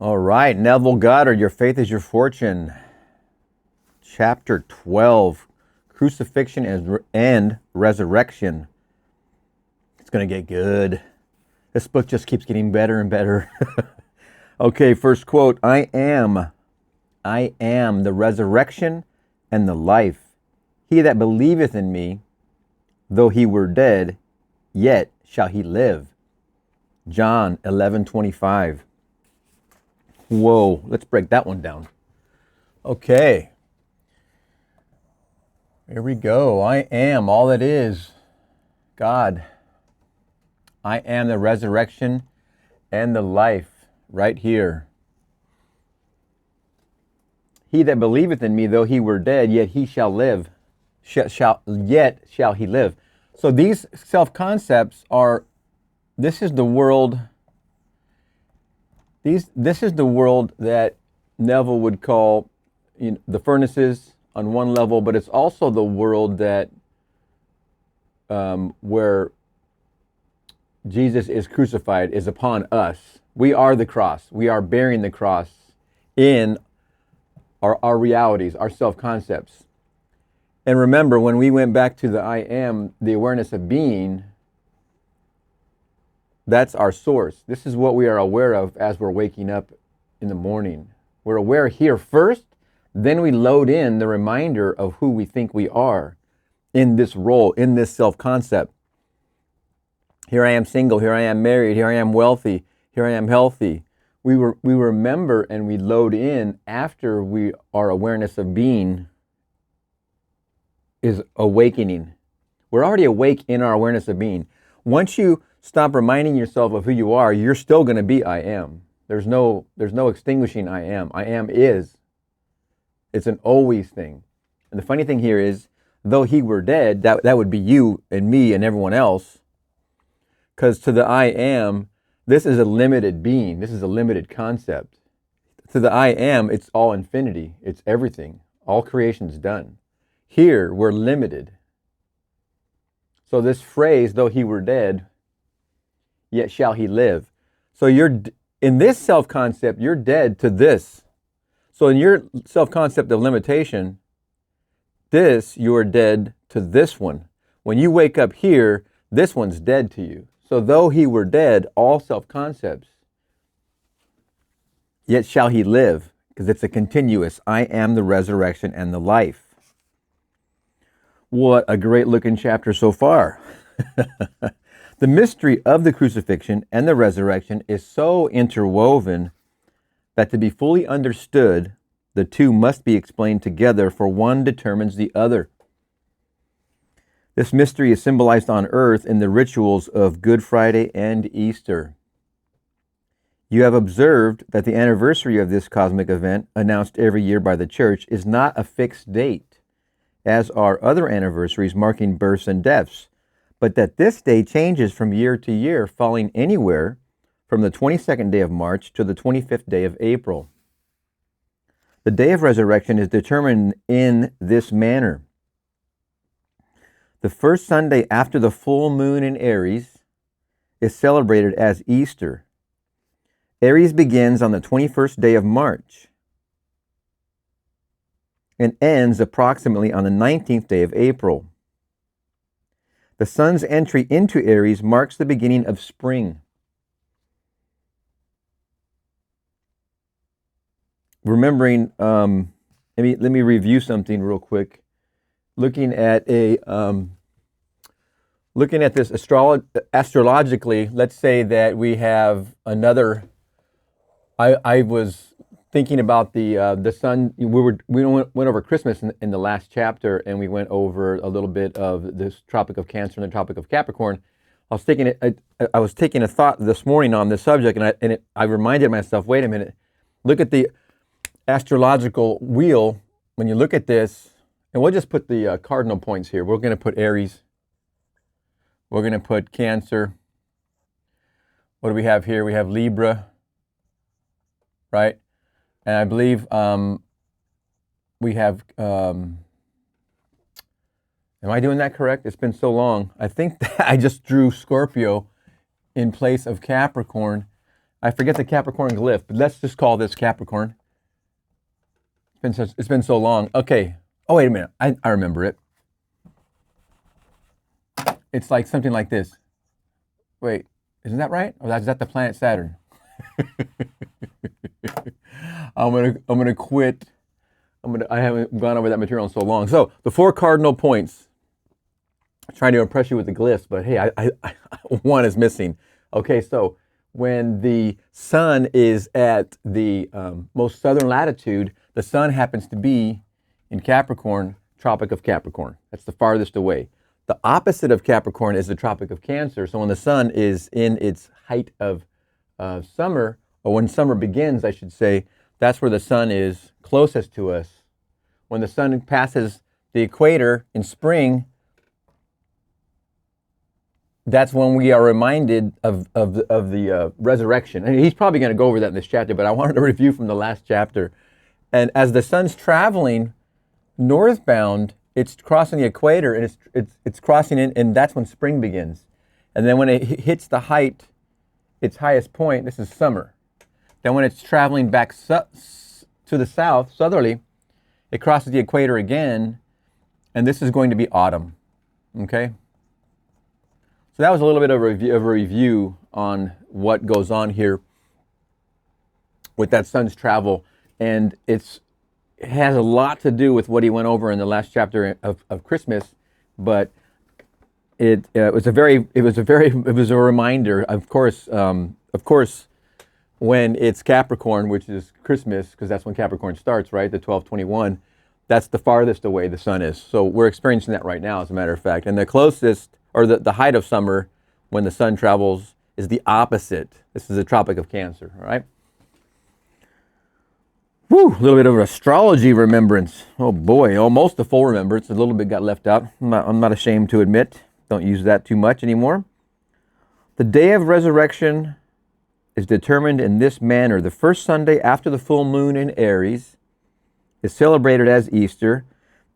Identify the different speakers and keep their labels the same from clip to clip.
Speaker 1: All right, Neville Goddard, Your Faith is Your Fortune. Chapter 12, Crucifixion and Resurrection. It's going to get good. This book just keeps getting better and better. Okay, first quote. I am the resurrection and the life. He that believeth in me, though he were dead, yet shall he live. John 11:25. Whoa, let's break that one down. Okay. Here we go. I am all that is God. I am the resurrection and the life, right here. He that believeth in me, though he were dead, yet he shall live. Yet shall he live. So these self-concepts are, this is the world, this is the world that Neville would call, the furnaces on one level, but it's also the world that where Jesus is crucified is upon us. We are the cross. We are bearing the cross in our realities, our self-concepts. And remember, when we went back to the I am, the awareness of being, that's our source. This is what we are aware of as we're waking up in the morning. We're aware here first, then we load in the reminder of who we think we are in this role, in this self-concept. Here I am single, here I am married, here I am wealthy, here I am healthy. We remember and we load in after our awareness of being is awakening. We're already awake in our awareness of being. Once you stop reminding yourself of who you are, you're still going to be I am. There's no extinguishing I am. I am is. It's an always thing. And the funny thing here is, though he were dead, that would be you and me and everyone else. Because to the I am, this is a limited being. This is a limited concept. To the I am, it's all infinity. It's everything. All creation's done. Here, we're limited. So this phrase, though he were dead, yet shall he live. So in this self-concept, you're dead to this. So in your self-concept of limitation, you're dead to this one. When you wake up here, this one's dead to you. So though he were dead, all self-concepts, yet shall he live, because it's a continuous. I am the resurrection and the life. What a great looking chapter so far. The mystery of the crucifixion and the resurrection is so interwoven that to be fully understood, the two must be explained together, for one determines the other. This mystery is symbolized on earth in the rituals of Good Friday and Easter. You have observed that the anniversary of this cosmic event, announced every year by the Church, is not a fixed date, as are other anniversaries marking births and deaths, but that this day changes from year to year, falling anywhere from the 22nd day of March to the 25th day of April. The day of resurrection is determined in this manner. The first Sunday after the full moon in Aries is celebrated as Easter. Aries begins on the 21st day of March and ends approximately on the 19th day of April. The sun's entry into Aries marks the beginning of spring. Remembering, let me review something real quick. Looking at this astrologically, let's say that we have another. I was thinking about the sun. We went over Christmas in the last chapter, and we went over a little bit of this Tropic of Cancer and the Tropic of Capricorn. I was taking a thought this morning on this subject, and I reminded myself, wait a minute, look at the astrological wheel. When you look at this, and we'll just put the cardinal points here. We're going to put Aries. We're going to put Cancer. What do we have here? We have Libra, right? And I believe we have, am I doing that correct? It's been so long. I think that I just drew Scorpio in place of Capricorn. I forget the Capricorn glyph, but let's just call this Capricorn. It's been so long. Okay. Oh, wait a minute. I remember it. It's like something like this. Wait, isn't that right? Or is that the planet Saturn? I'm gonna quit. I haven't gone over that material in so long. So the 4 cardinal points. I'm trying to impress you with the glyphs, but hey, one is missing. Okay, so when the sun is at the most southern latitude, the sun happens to be in Capricorn, Tropic of Capricorn. That's the farthest away. The opposite of Capricorn is the Tropic of Cancer. So when the sun is in its height of summer, or when summer begins, I should say, that's where the sun is closest to us. When the sun passes the equator in spring, that's when we are reminded of the resurrection. And he's probably going to go over that in this chapter, but I wanted to review from the last chapter. And as the sun's traveling northbound, it's crossing the equator, and it's crossing in, and that's when spring begins. And then when it hits the height, its highest point, this is summer. Then when it's traveling back to the south, southerly, it crosses the equator again, and this is going to be autumn. Okay? So that was a little bit of a review on what goes on here with that sun's travel, and it has a lot to do with what he went over in the last chapter of Christmas, but it was a reminder. Of course, when it's Capricorn, which is Christmas, because that's when Capricorn starts, right? The 12/21. That's the farthest away the sun is. So we're experiencing that right now, as a matter of fact. And the closest, or the height of summer, when the sun travels, is the opposite. This is the Tropic of Cancer, all right? Whew, a little bit of astrology remembrance. Oh boy, almost a full remembrance. A little bit got left out. I'm not ashamed to admit. Don't use that too much anymore. The day of resurrection is determined in this manner. The first Sunday after the full moon in Aries is celebrated as Easter.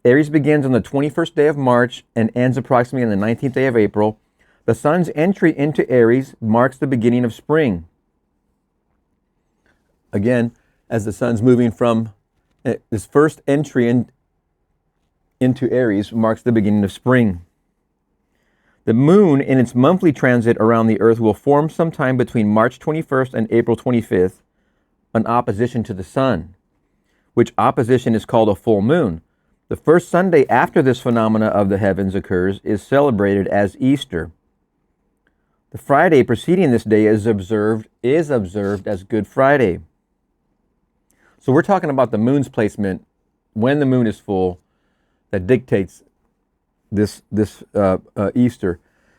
Speaker 1: Aries begins on the 21st day of March and ends approximately on the 19th day of April. The sun's entry into Aries marks the beginning of spring. Again, as the sun's moving from this first entry into Aries marks the beginning of spring. The moon in its monthly transit around the earth will form sometime between March 21st and April 25th, an opposition to the sun, which opposition is called a full moon. The first Sunday after this phenomena of the heavens occurs is celebrated as Easter. The Friday preceding this day is observed as Good Friday. So we're talking about the moon's placement when the moon is full that dictates this Easter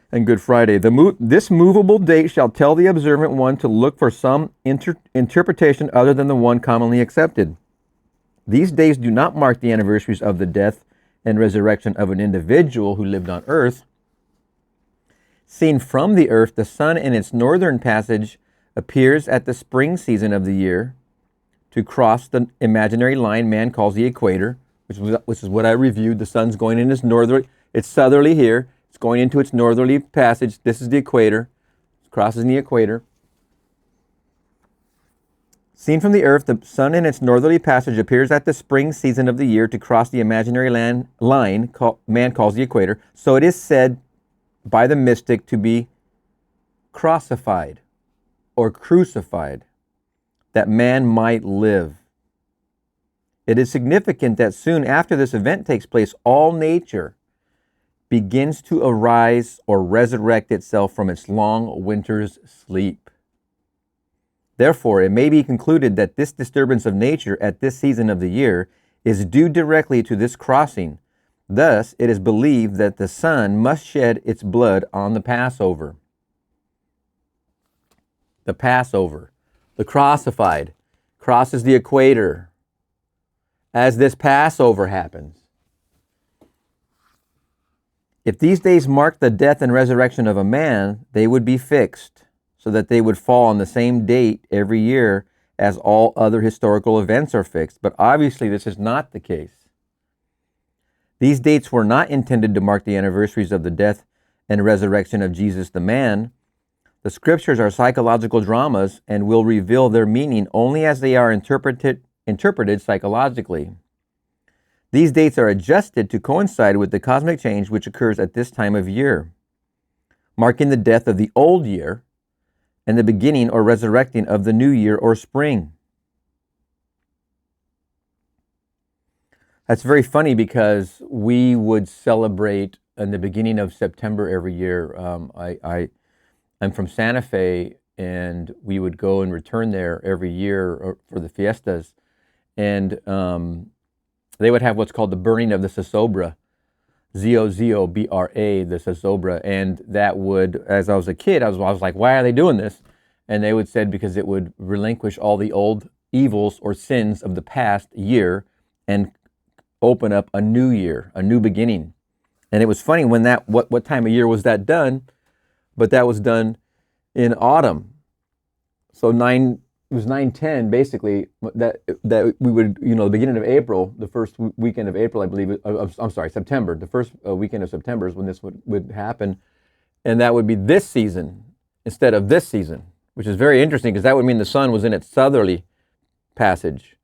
Speaker 1: and Good Friday. This movable date shall tell the observant one to look for some interpretation other than the one commonly accepted. These days do not mark the anniversaries of the death and resurrection of an individual who lived on earth. Seen from the earth, the sun in its northern passage appears at the spring season of the year to cross the imaginary line man calls the equator, which is what I reviewed. The sun's going in its northerly, it's southerly here, it's going into its northerly passage. This is the equator, it crosses the equator. Seen from the earth, the sun in its northerly passage appears at the spring season of the year to cross the imaginary line man calls the equator. So it is said by the mystic to be crossified or crucified, that man might live. It is significant that soon after this event takes place, all nature begins to arise or resurrect itself from its long winter's sleep. Therefore, it may be concluded that this disturbance of nature at this season of the year is due directly to this crossing. Thus, it is believed that the sun must shed its blood on the Passover. The Passover. The crucified crosses the equator as this Passover happens. If these days marked the death and resurrection of a man, they would be fixed so that they would fall on the same date every year as all other historical events are fixed. But obviously this is not the case. These dates were not intended to mark the anniversaries of the death and resurrection of Jesus the man. The scriptures are psychological dramas and will reveal their meaning only as they are interpreted psychologically. These dates are adjusted to coincide with the cosmic change which occurs at this time of year, marking the death of the old year and the beginning or resurrecting of the new year or spring. That's very funny because we would celebrate in the beginning of September every year. I'm from Santa Fe, and we would go and return there every year for the fiestas. And they would have what's called the burning of the Zozobra, Zozobra, the Zozobra. And that would, as I was a kid, I was like, why are they doing this? And they would say because it would relinquish all the old evils or sins of the past year and open up a new year, a new beginning. And it was funny when that, what time of year was that done? But that was done in autumn. So it was 9/10 basically, that we would, the beginning of April, the first weekend of April, I believe, I'm sorry, September, the first weekend of September is when this would happen. And that would be this season instead of this season, which is very interesting because that would mean the sun was in its southerly passage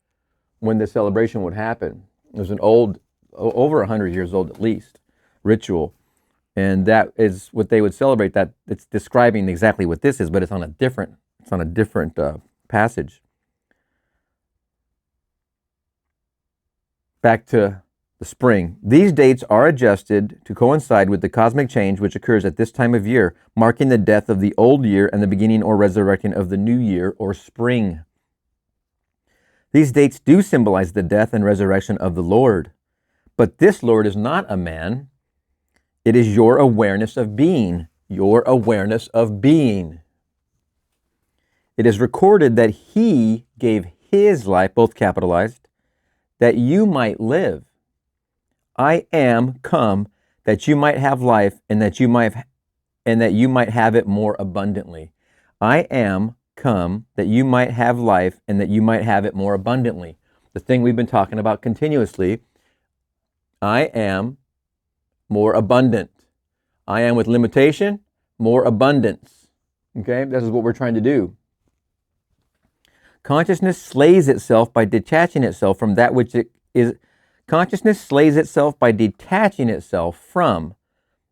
Speaker 1: when the celebration would happen. It was an old, over 100 years old at least, ritual. And that is what they would celebrate. That it's describing exactly what this is, but it's on a different passage. Back to the spring. These dates are adjusted to coincide with the cosmic change which occurs at this time of year, marking the death of the old year and the beginning or resurrecting of the new year or spring. These dates do symbolize the death and resurrection of the Lord. But this Lord is not a man. It is your awareness of being. Your awareness of being. It is recorded that he gave his life, both capitalized, that you might live. I am come that you might have life and that you might have it more abundantly. I am come that you might have life and that you might have it more abundantly. The thing we've been talking about continuously. I am more abundant. I am with limitation, more abundance. Okay, this is what we're trying to do. Consciousness slays itself by detaching itself from that which it is. Consciousness slays itself by detaching itself from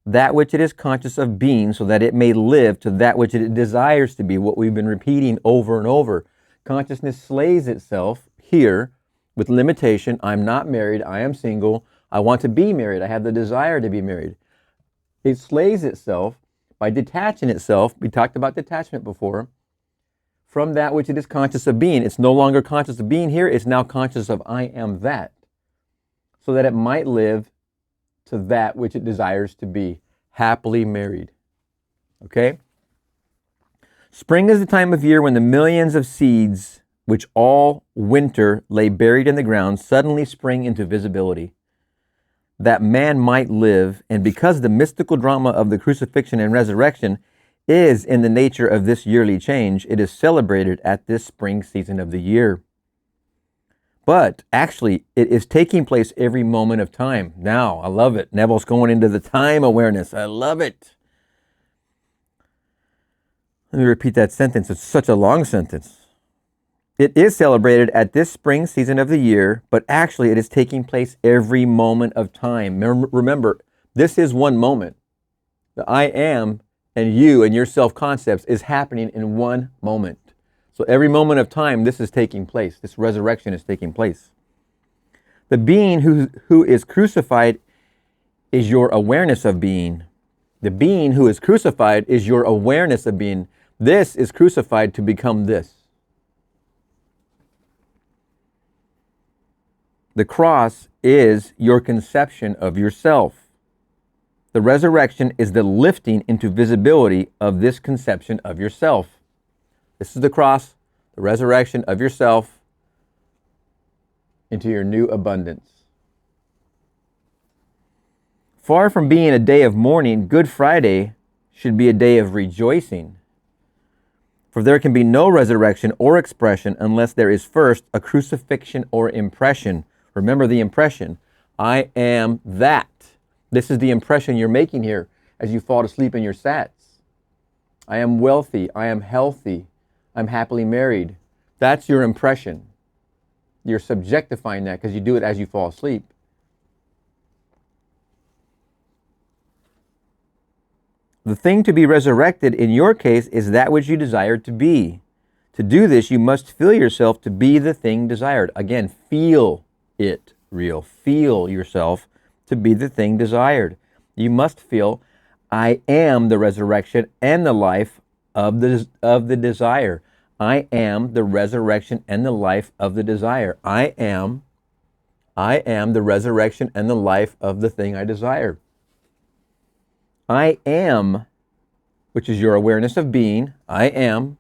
Speaker 1: that which it is conscious of being so that it may live to that which it desires to be, what we've been repeating over and over. Consciousness slays itself here with limitation. I'm not married. I am single. I want to be married. I have the desire to be married. It slays itself by detaching itself. We talked about detachment before. From that which it is conscious of being. It's no longer conscious of being here. It's now conscious of I am that. So that it might live to that which it desires to be, happily married. Okay? Spring is the time of year when the millions of seeds which all winter lay buried in the ground suddenly spring into visibility, that man might live. And because the mystical drama of the crucifixion and resurrection is in the nature of this yearly change, it is celebrated at this spring season of the year. But actually, it is taking place every moment of time. Now, I love it. Neville's going into the time awareness. I love it. Let me repeat that sentence. It's such a long sentence. It is celebrated at this spring season of the year, but actually it is taking place every moment of time. Remember, this is one moment. The I am and you and your self-concepts is happening in one moment. So every moment of time, this is taking place. This resurrection is taking place. The being who is crucified is your awareness of being. The being who is crucified is your awareness of being. This is crucified to become this. The cross is your conception of yourself. The resurrection is the lifting into visibility of this conception of yourself. This is the cross, the resurrection of yourself into your new abundance. Far from being a day of mourning, Good Friday should be a day of rejoicing. For there can be no resurrection or expression unless there is first a crucifixion or impression. Remember the impression. I am that. This is the impression you're making here as you fall asleep in your sats. I am wealthy. I am healthy. I'm happily married. That's your impression. You're subjectifying that because you do it as you fall asleep. The thing to be resurrected in your case is that which you desire to be. To do this, you must feel yourself to be the thing desired. Again, feel it real. Feel yourself to be the thing desired. You must feel, I am the resurrection and the life of the desire. I am the resurrection and the life of the desire. I am the resurrection and the life of the thing I desire. I am, which is your awareness of being, I am,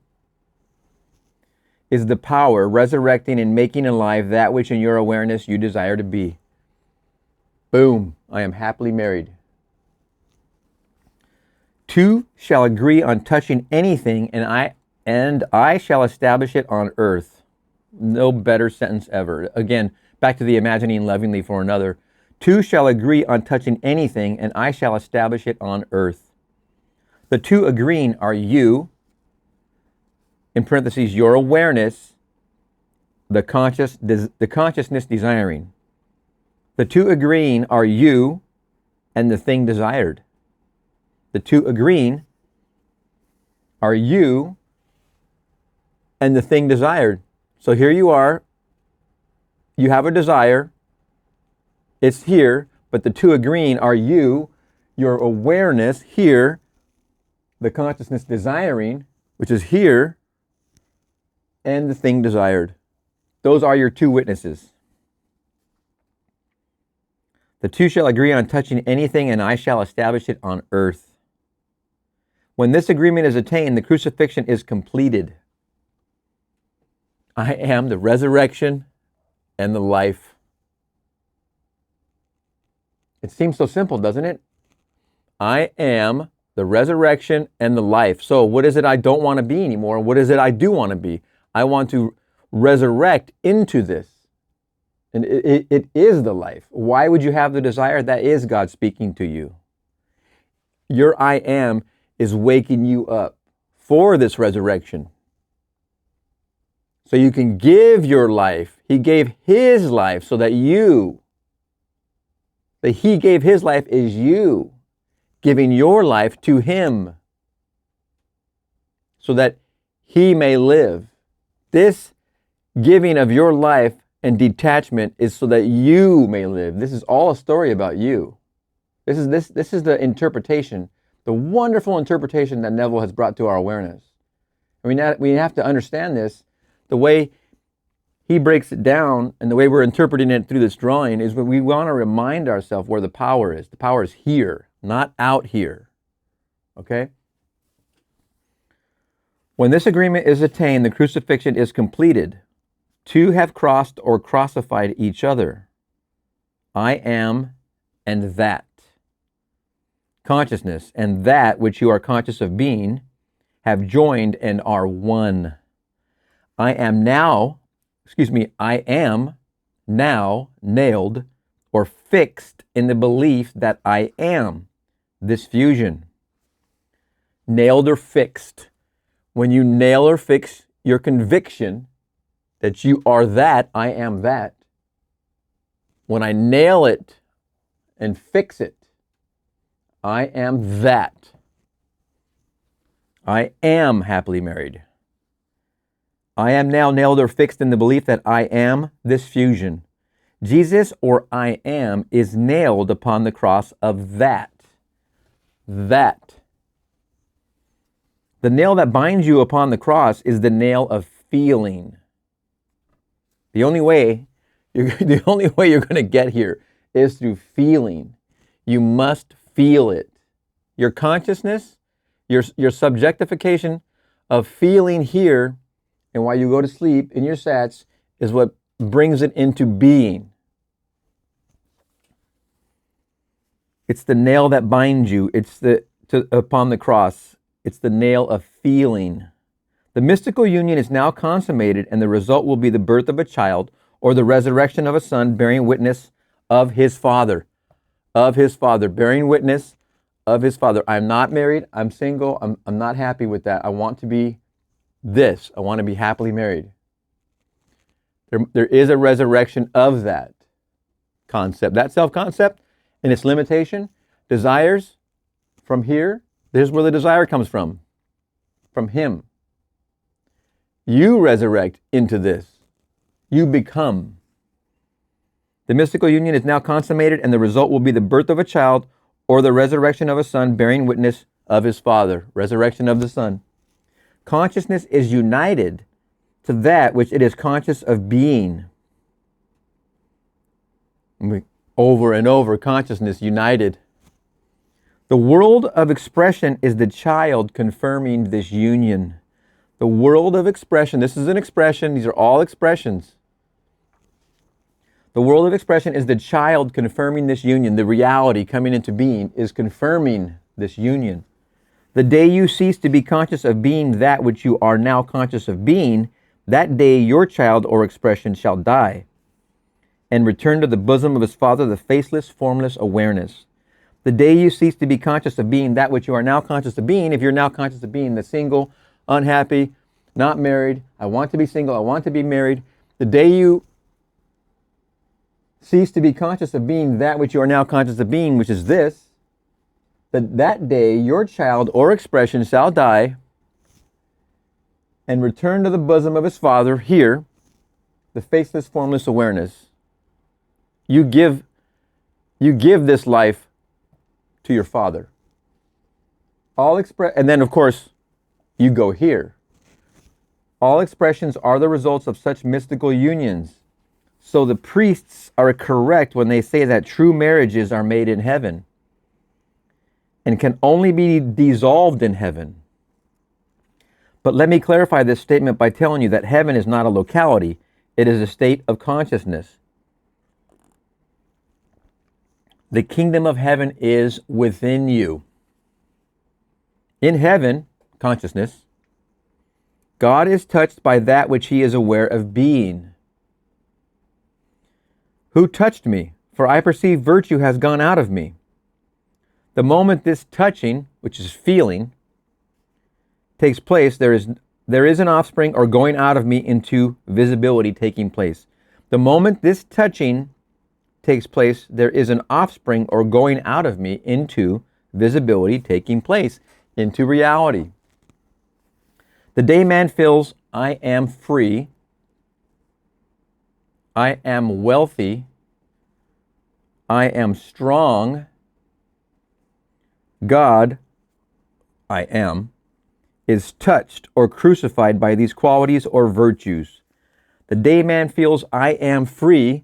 Speaker 1: is the power resurrecting and making alive that which in your awareness you desire to be. Boom, I am happily married. Two shall agree on touching anything, and I shall establish it on earth. No better sentence ever. Again, back to the imagining lovingly for another. Two shall agree on touching anything, and I shall establish it on earth. The two agreeing are you, in parentheses, your awareness, the consciousness desiring. The two agreeing are you and the thing desired. The two agreeing are you and the thing desired. So here you are, you have a desire, it's here, but the two agreeing are you, your awareness here, the consciousness desiring, which is here, and the thing desired. Those are your two witnesses. The two shall agree on touching anything, and I shall establish it on earth. When this agreement is attained, the crucifixion is completed. I am the resurrection and the life. It seems so simple, doesn't it? I am the resurrection and the life. So what is it I don't want to be anymore? What is it I do want to be? I want to resurrect into this. And it is the life. Why would you have the desire? That is God speaking to you. Your I am is waking you up for this resurrection. So you can give your life. He gave his life so that he gave his life is you giving your life to him so that he may live. This giving of your life and detachment is so that you may live. This is all a story about you. This is the interpretation, the wonderful interpretation that Neville has brought to our awareness. I mean, we have to understand this. The way he breaks it down and the way we're interpreting it through this drawing is when we want to remind ourselves where the power is. The power is here, not out here. Okay? When this agreement is attained, the crucifixion is completed. Two have crossed or crossified each other. I am and that. Consciousness and that which you are conscious of being have joined and are one. I am now nailed or fixed in the belief that I am this fusion. Nailed or fixed. When you nail or fix your conviction that you are that, I am that. When I nail it and fix it, I am that. I am happily married. I am now nailed or fixed in the belief that I am this fusion. Jesus, or I am, is nailed upon the cross of that. That. The nail that binds you upon the cross is the nail of feeling. The only way you're going to get here is through feeling. You must feel it. Your consciousness, your subjectification of feeling here, and while you go to sleep in your sats, is what brings it into being. It's the nail that binds you. It's upon the cross. It's the nail of feeling. The mystical union is now consummated, and the result will be the birth of a child or the resurrection of a son bearing witness of his father. Of his father, bearing witness of his Father. I'm not married. I'm single. I'm not happy with that. I want to be this. I want to be happily married. There is a resurrection of that concept. That self-concept and its limitation, desires from here. This is where the desire comes from him. You resurrect into this. You become. The mystical union is now consummated, and the result will be the birth of a child or the resurrection of a son bearing witness of his Father. Resurrection of the Son. Consciousness is united to that which it is conscious of being. Over and over, consciousness united. The world of expression is the child confirming this union. The world of expression, this is an expression, these are all expressions. The world of expression is the child confirming this union. The reality coming into being is confirming this union. The day you cease to be conscious of being that which you are now conscious of being, that day your child or expression shall die and return to the bosom of his Father, the faceless, formless awareness. The day you cease to be conscious of being that which you are now conscious of being, if you're now conscious of being the single, unhappy, not married, I want to be single, I want to be married, the day you cease to be conscious of being that which you are now conscious of being, which is this, that day your child or expression shall die and return to the bosom of his Father, here, the faceless, formless awareness. You give this life to your Father. And then, of course, you go here. All expressions are the results of such mystical unions. So the priests are correct when they say that true marriages are made in heaven and can only be dissolved in heaven. But let me clarify this statement by telling you that heaven is not a locality. It is a state of consciousness. The kingdom of heaven is within you. In heaven, consciousness, God is touched by that which he is aware of being. Who touched me? For I perceive virtue has gone out of me. The moment this touching, which is feeling, takes place, there is an offspring or going out of me into visibility taking place. The moment this touching takes place, there is an offspring or going out of me into visibility taking place, into reality. The day man feels, I am free, I am wealthy, I am strong, God, I am, is touched or crucified by these qualities or virtues. The day man feels, I am free,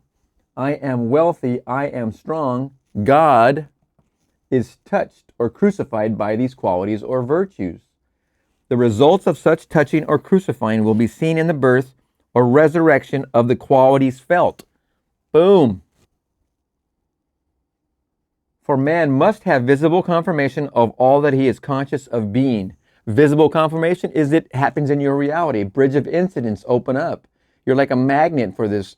Speaker 1: I am wealthy, I am strong, God is touched or crucified by these qualities or virtues. The results of such touching or crucifying will be seen in the birth or resurrection of the qualities felt. Boom. For man must have visible confirmation of all that he is conscious of being. Visible confirmation is it happens in your reality. Bridge of incidents open up. You're like a magnet for this.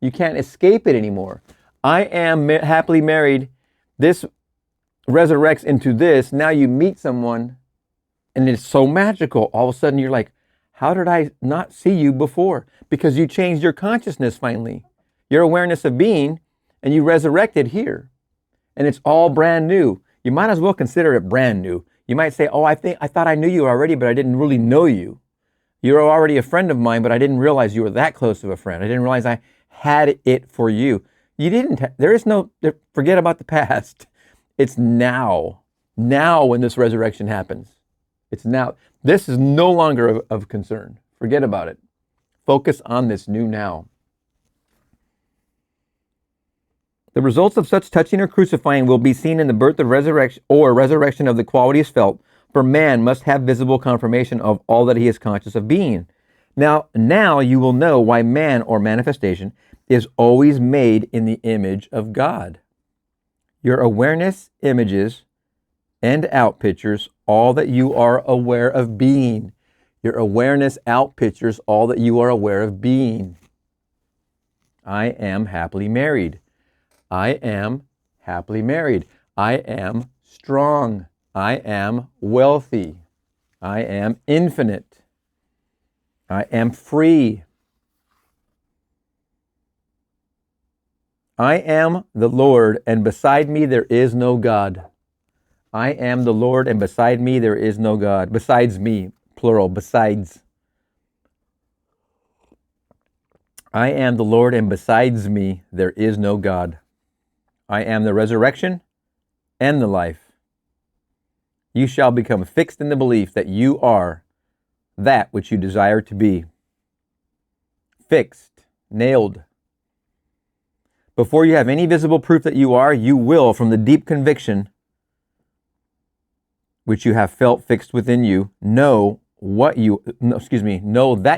Speaker 1: You can't escape it anymore. I am happily married. This resurrects into this. Now you meet someone and it's so magical. All of a sudden you're like, how did I not see you before? Because you changed your consciousness finally. Your awareness of being, and you resurrected here. And it's all brand new. You might as well consider it brand new. You might say, oh, I thought I knew you already, but I didn't really know you. You're already a friend of mine, but I didn't realize you were that close of a friend. I didn't realize I had it for you. You didn't. Forget about the past. It's now. Now when this resurrection happens. It's now. This is no longer of concern. Forget about it. Focus on this new now. The results of such touching or crucifying will be seen in the birth of resurrection or resurrection of the qualities felt, for man must have visible confirmation of all that he is conscious of being. Now you will know why man or manifestation is always made in the image of God. Your awareness images and out pictures all that you are aware of being. Your awareness out pictures all that you are aware of being. I am happily married. I am happily married. I am strong. I am wealthy. I am infinite. I am free. I am the Lord, and beside me there is no God. I am the Lord, and beside me there is no God. Besides me, plural, besides. I am the Lord, and besides me there is no God. I am the resurrection and the life. You shall become fixed in the belief that you are that which you desire to be. Fixed, nailed. Before you have any visible proof that you are, you will, from the deep conviction which you have felt fixed within you, know that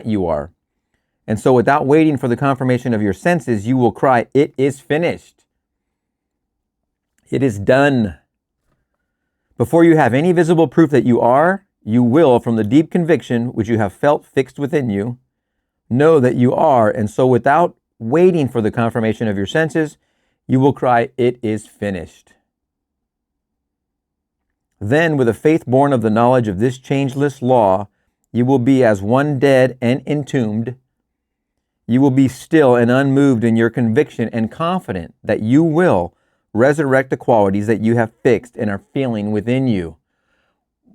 Speaker 1: you are. And so without waiting for the confirmation of your senses, you will cry, "It is finished. It is done." Before you have any visible proof that you are, you will, from the deep conviction which you have felt fixed within you, know that you are. And so without waiting for the confirmation of your senses, you will cry, "It is finished." Then, with a faith born of the knowledge of this changeless law, you will be as one dead and entombed. You will be still and unmoved in your conviction and confident that you will resurrect the qualities that you have fixed and are feeling within you.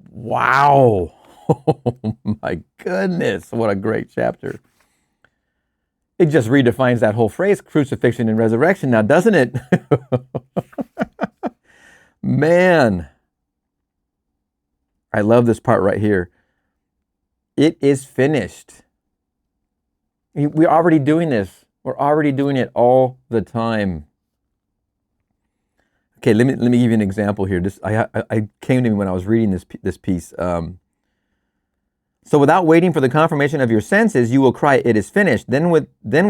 Speaker 1: Wow. Oh my goodness. What a great chapter. It just redefines that whole phrase, crucifixion and resurrection now, doesn't it? Man. I love this part right here. It is finished. We're already doing this. We're already doing it all the time. Okay, let me give you an example here. I came to me when I was reading this piece. So without waiting for the confirmation of your senses, you will cry, "It is finished." Then with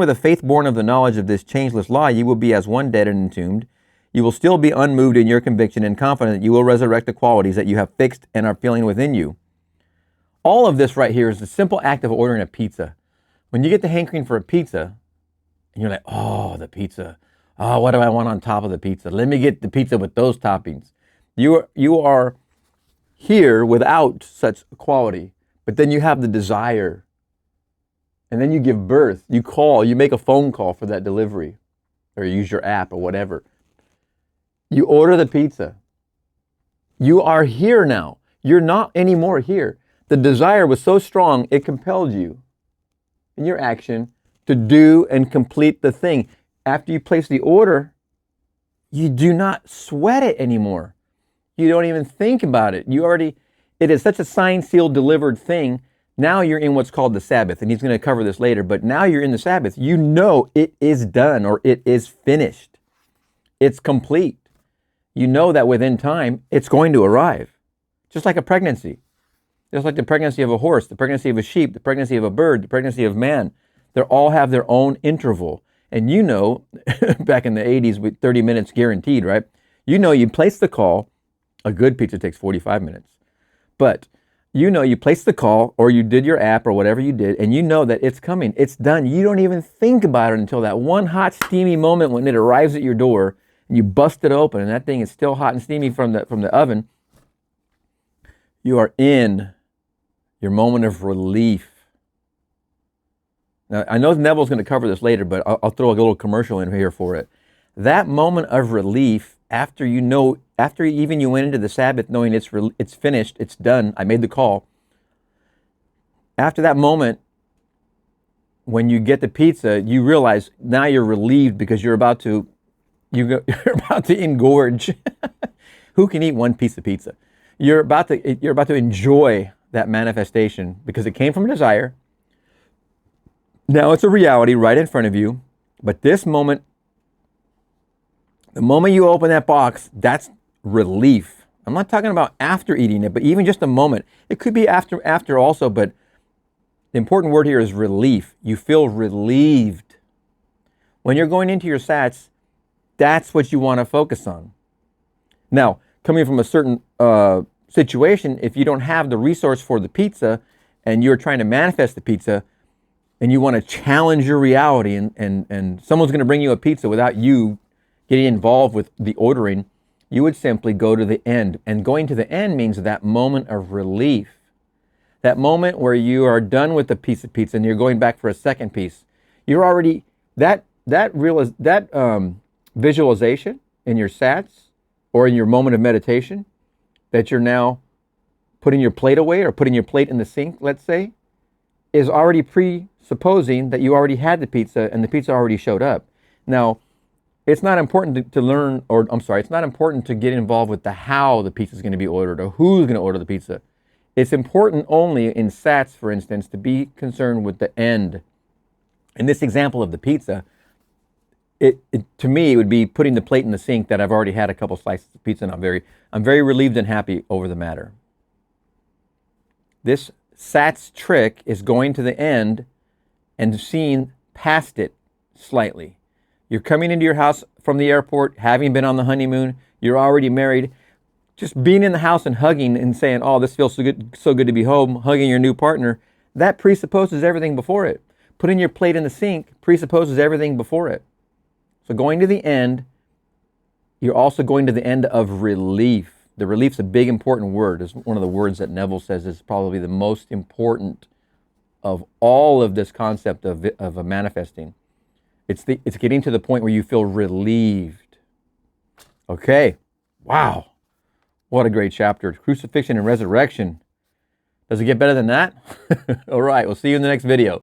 Speaker 1: a faith born of the knowledge of this changeless law, you will be as one dead and entombed. You will still be unmoved in your conviction and confident that you will resurrect the qualities that you have fixed and are feeling within you. All of this right here is the simple act of ordering a pizza. When you get the hankering for a pizza, and you're like, "Oh, the pizza. Oh, what do I want on top of the pizza? Let me get the pizza with those toppings." You are here without such quality, but then you have the desire, and then you give birth. You make a phone call for that delivery, or you use your app or whatever. You order the pizza. You are here now. You're not anymore here. The desire was so strong, it compelled you in your action to do and complete the thing. After you place the order, you do not sweat it anymore. You don't even think about it. It is such a signed, sealed, delivered thing. Now you're in what's called the Sabbath, and he's going to cover this later, but now you're in the Sabbath. You know it is done, or it is finished. It's complete. You know that within time, it's going to arrive. Just like a pregnancy. Just like the pregnancy of a horse, the pregnancy of a sheep, the pregnancy of a bird, the pregnancy of man. They all have their own interval. And you know, back in the 80s with 30 minutes guaranteed, right? You know, you place the call. A good pizza takes 45 minutes. But you know, you place the call, or you did your app or whatever you did, and you know that it's coming. It's done. You don't even think about it until that one hot, steamy moment when it arrives at your door. And you bust it open, and that thing is still hot and steamy from the oven. You are in your moment of relief. Now, I know Neville's going to cover this later, but I'll throw a little commercial in here for it. That moment of relief, after even you went into the Sabbath knowing it's finished, it's done, I made the call. After that moment, when you get the pizza, you realize now you're relieved because you're about to engorge. Who can eat one piece of pizza? You're about to enjoy that manifestation because it came from a desire. Now it's a reality right in front of you. But this moment, the moment you open that box, that's relief. I'm not talking about after eating it, but even just a moment. It could be after also, but the important word here is relief. You feel relieved. When you're going into your sats, that's what you want to focus on. Now, coming from a certain situation, if you don't have the resource for the pizza and you're trying to manifest the pizza and you want to challenge your reality and someone's going to bring you a pizza without you getting involved with the ordering, you would simply go to the end. And going to the end means that moment of relief. That moment where you are done with the piece of pizza and you're going back for a second piece. You're already, that visualization in your sats or in your moment of meditation, that you're now putting your plate away or putting your plate in the sink, let's say, is already presupposing that you already had the pizza and the pizza already showed up. Now, it's not important to learn, or I'm sorry, it's not important to get involved with the how the pizza is going to be ordered or who's going to order the pizza. It's important only in sats, for instance, to be concerned with the end. In this example of the pizza, to me, it would be putting the plate in the sink that I've already had a couple slices of pizza, and I'm very relieved and happy over the matter. This sats trick is going to the end and seeing past it slightly. You're coming into your house from the airport, having been on the honeymoon, you're already married. Just being in the house and hugging and saying, oh, this feels so good to be home, hugging your new partner, that presupposes everything before it. Putting your plate in the sink presupposes everything before it. So going to the end, you're also going to the end of relief. The relief's a big, important word. It's one of the words that Neville says is probably the most important of all of this concept of a manifesting. It's getting to the point where you feel relieved. Okay, wow. What a great chapter. Crucifixion and Resurrection. Does it get better than that? All right, we'll see you in the next video.